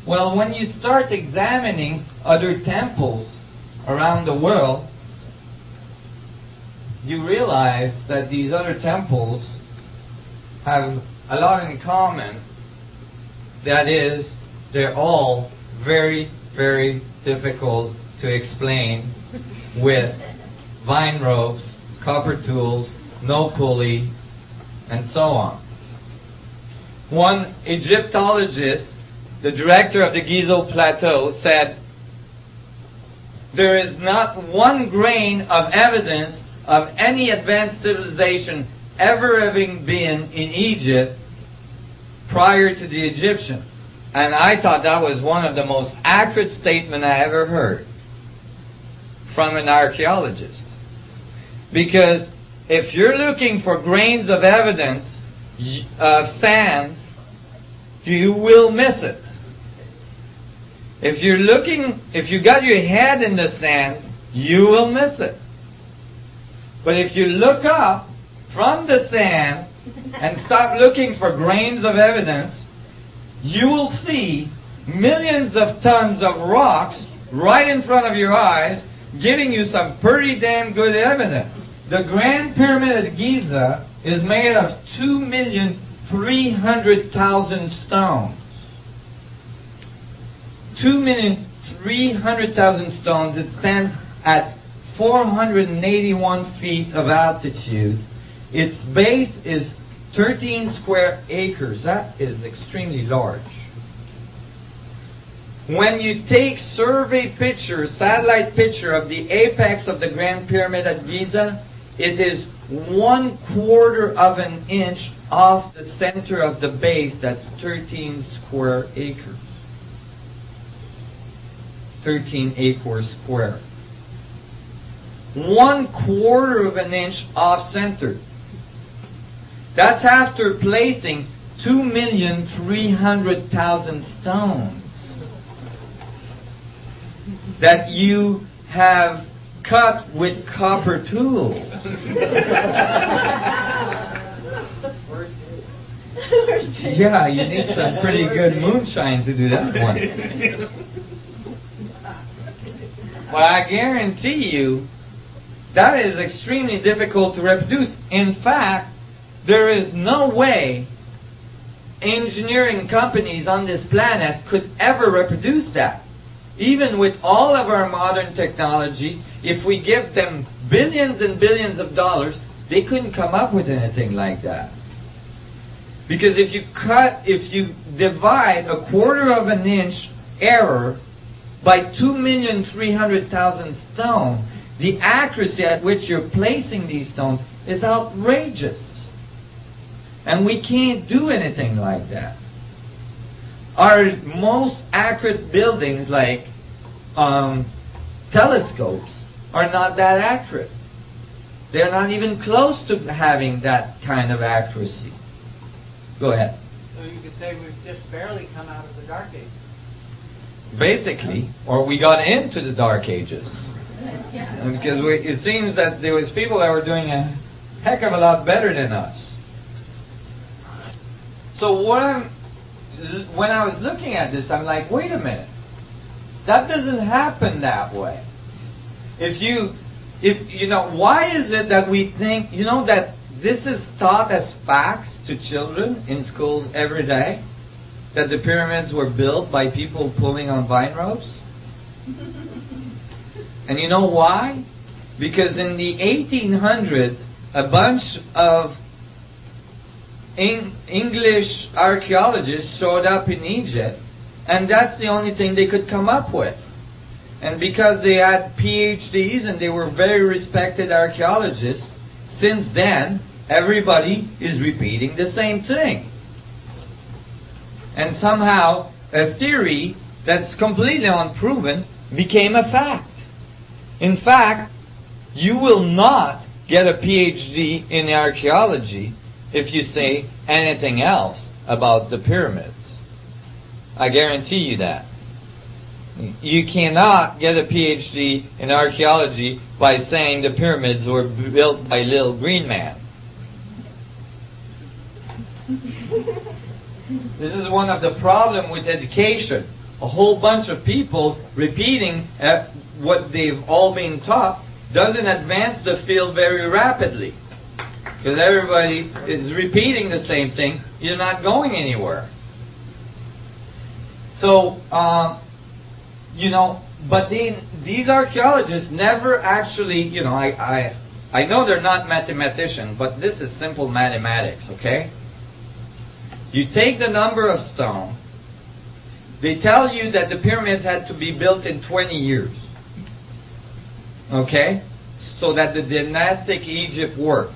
Well, when you start examining other temples around the world, you realize that these other temples have a lot in common. That is, they're all very, very difficult to explain with vine ropes, copper tools, no pulley, and so on. One Egyptologist, the director of the Giza Plateau, said, "There is not one grain of evidence of any advanced civilization ever having been in Egypt prior to the Egyptians." And I thought that was one of the most accurate statements I ever heard from an archaeologist. Because if you're looking for grains of evidence of sand, you will miss it. If you got your head in the sand, you will miss it. But if you look up from the sand and stop looking for grains of evidence, you will see millions of tons of rocks right in front of your eyes, giving you some pretty damn good evidence. The Grand Pyramid at Giza is made of 2,300,000 stones. 2,300,000 stones. It stands at 481 feet of altitude. Its base is 13 square acres. That is extremely large. When you take survey pictures, satellite picture of the apex of the Grand Pyramid at Giza, it is 1/4 of an inch off the center of the base. That's 13 square acres. 13 acres square. 1/4 of an inch off center. That's after placing 2,300,000 stones that you have cut with copper tools. Yeah, you need some pretty good moonshine to do that one. Well, I guarantee you that is extremely difficult to reproduce. In fact, there is no way engineering companies on this planet could ever reproduce that. Even with all of our modern technology, if we give them billions and billions of dollars, they couldn't come up with anything like that. Because if you divide 1/4 of an inch error by 2,300,000 stones, the accuracy at which you're placing these stones is outrageous. And we can't do anything like that. Our most accurate buildings, like telescopes, are not that accurate. They're not even close to having that kind of accuracy. Go ahead. So you could say we've just barely come out of the Dark Ages. Basically, or we got into the Dark Ages. Because it seems that there was people that were doing a heck of a lot better than us. So when I was looking at this, I'm like, wait a minute. That doesn't happen that way. Why is it that we think, that this is taught as facts to children in schools every day? That the pyramids were built by people pulling on vine ropes? And you know why? Because in the 1800s, a bunch of English archaeologists showed up in Egypt, and that's the only thing they could come up with. And because they had PhDs and they were very respected archaeologists, since then, everybody is repeating the same thing. And somehow, a theory that's completely unproven became a fact. In fact, you will not get a PhD in archaeology if you say anything else about the pyramids. I guarantee you that. You cannot get a PhD in archaeology by saying the pyramids were built by Little Green Man. This is one of the problems with education. a whole bunch of people repeating what they've all been taught doesn't advance the field very rapidly. Because everybody is repeating the same thing, you're not going anywhere. So, but these archaeologists never actually, I know they're not mathematicians, but this is simple mathematics, okay? You take the number of stone, they tell you that the pyramids had to be built in 20 years, okay? So that the dynastic Egypt worked.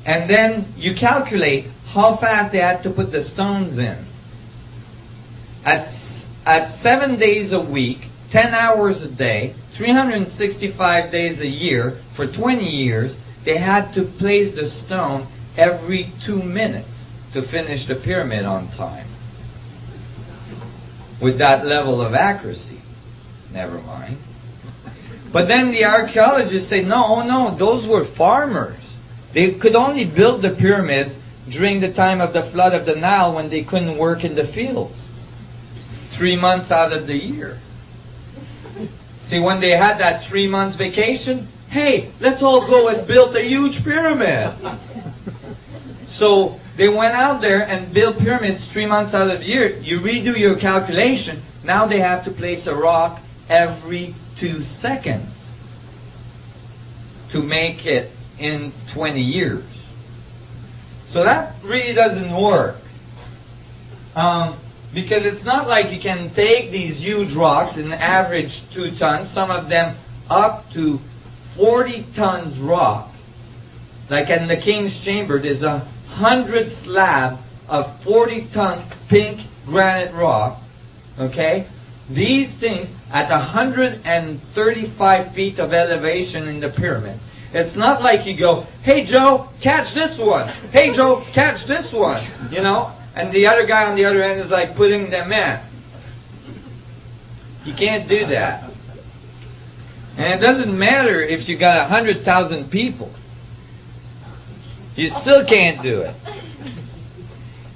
And then you calculate how fast they had to put the stones in. At 7 days a week, 10 hours a day, 365 days a year, for 20 years, they had to place the stone every 2 minutes to finish the pyramid on time. With that level of accuracy. Never mind. But then the archaeologists say, no, those were farmers. They could only build the pyramids during the time of the flood of the Nile when they couldn't work in the fields. 3 months out of the year. See, when they had that 3 months vacation, hey, let's all go and build a huge pyramid. So they went out there and built pyramids 3 months out of the year. You redo your calculation. Now they have to place a rock every 2 seconds to make it in 20 years. So that really doesn't work. Because it's not like you can take these huge rocks, an average 2 tons, some of them up to 40 tons rock. Like in the King's Chamber, there's 100 slab of 40-ton pink granite rock. Okay? These things at 135 feet of elevation in the pyramid. It's not like you go, hey Joe, catch this one. Hey Joe, catch this one. And the other guy on the other end is like putting them in. You can't do that. And it doesn't matter if you got 100,000 people. You still can't do it.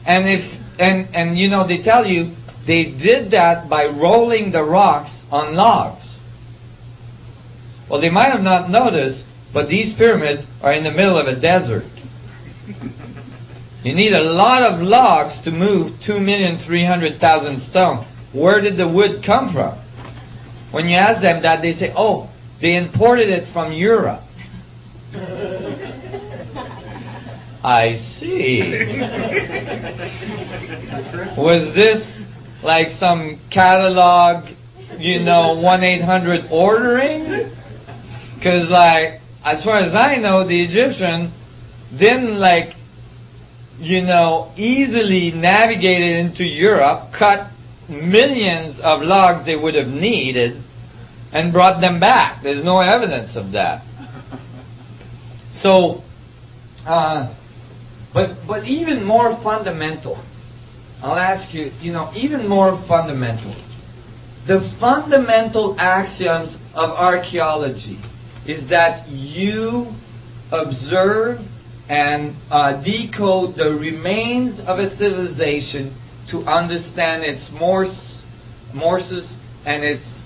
And they tell you they did that by rolling the rocks on logs. Well, they might have not noticed, but these pyramids are in the middle of a desert. You need a lot of logs to move 2,300,000 stone. Where did the wood come from? When you ask them that, they say, oh, they imported it from Europe. I see. Was this like some catalog, 1-800 ordering? Because as far as I know, the Egyptian didn't easily navigated into Europe, cut millions of logs they would have needed, and brought them back. There's no evidence of that. So, but even more fundamental, I'll ask you, even more fundamental. The fundamental axioms of archaeology is that you observe and decode the remains of a civilization to understand its morses and its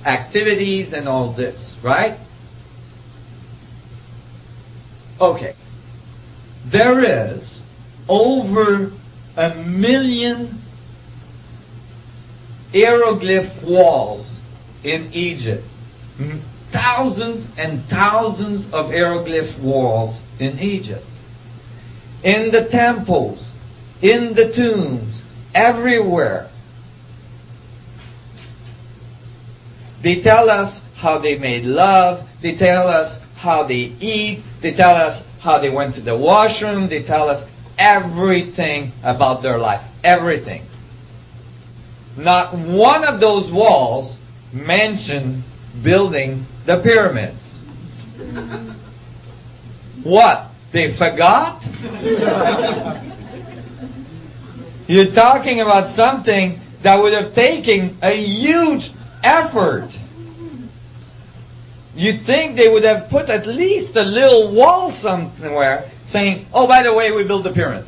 activities and all this, right? Okay. There is over 1 million hieroglyph walls in Egypt. Thousands and thousands of hieroglyph walls in Egypt. In the temples, in the tombs, everywhere. They tell us how they made love. They tell us how they eat. They tell us how they went to the washroom. They tell us everything about their life. Everything. Not one of those walls mentioned building the pyramids. What? They forgot? You're talking about something that would have taken a huge effort. You'd think they would have put at least a little wall somewhere saying, oh, by the way, we built the pyramids.